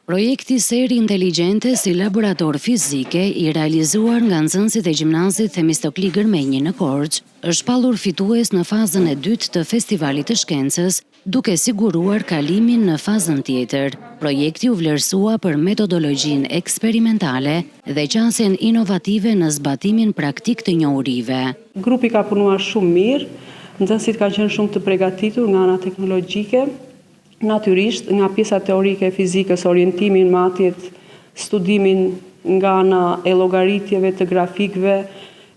Projekti Seri Inteligjente si laborator fizike i realizuar nga nxënësit e gjimnazit Themistokli Gërmenji në Korçë është pallur fitues në fazën e dytë të Festivalit të Shkencës, duke siguruar kalimin në fazën tjetër. Projekti u vlerësua për metodologjinë eksperimentale dhe qasjen inovative në zbatimin praktik të njohurive. Grupi ka punuar shumë mirë, nxënësit kanë qenë shumë të përgatitur nga ana teknologjike. Natyrisht, nga pjesa teorike e fizikës, orientimin, matjet, studimin nga ana e llogaritjeve të grafikëve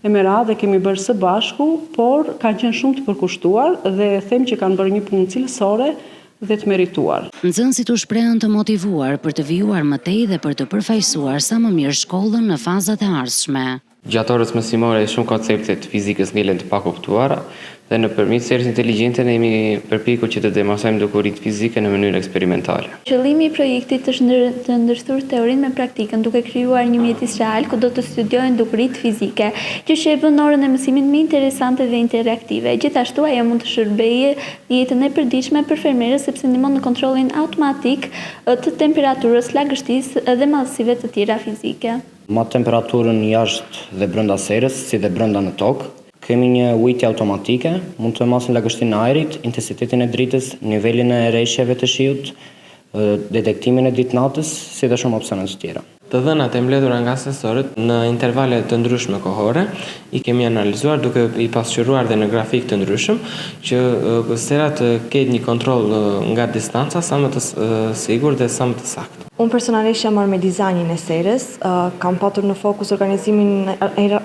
e me radhë kemi bërë së bashku, por kanë qenë shumë të përkushtuar dhe them që kanë bërë një punë cilësore dhe të merituar. Nxënësit u shprehën të motivuar për të vijuar më tej dhe për të përfaqësuar sa më mirë shkollën në fazat e ardhshme. Gjatë orës mësimore shumë konceptet fizikës ngelen të pakuptuara dhe nëpërmjet serit inteligjente ne jemi përpikur që të demonstrojmë dukuritë fizike në mënyrë eksperimentale. Qëllimi i projektit është të ndërthurë teorinë me praktikën, duke krijuar një mjedis real ku do të studiohen dukuritë fizike, që shepën orën e mësimit më interesante dhe interaktive. Gjithashtu ajo mund të shërbejë në jetën e përditshme për fermerët sepse ndihmon në kontrollin automatik të temperaturës, lagështisë dhe mallësive të tjera fizike. Ma temperaturën jashtë dhe brenda serës, si dhe brenda në tokë. Kemi një ujitje automatike, mund të masin lagështinë e ajrit, intensitetin e dritës, nivelin e rreshjeve të shiut, detektimin e ditënatës, si dhe shumë opsione të tjera. Të dhënat e mbledhura nga asesorët në intervale të ndryshme kohore i kemi analizuar duke i pasqyruar dhe në grafik të ndryshëm që serat të ketë një kontroll nga distanca sa më të sigurt dhe sa më të saktë. Unë personalisht jam marrë me dizajnin e serës, kam patur në fokus organizimin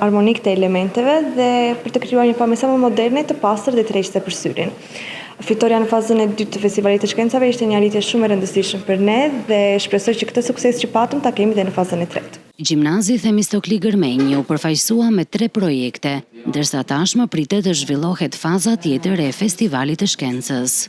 harmonik të elementeve dhe për të krijuar një pamje sa më moderne, të pastër dhe të rreshtë për syrin. Fitoria në fazën e dytë të Festivalit të Shkencave ishte një arritje shumë e rëndësishme për ne dhe shpresoj që këtë sukses që patëm ta kemi edhe në fazën e tretë. Gjimnazi Themistokli Gërmenji u përfaqësua me 3 projekte, ndërsa tashmë pritet të zhvillohet faza tjetër e Festivalit të Shkencës.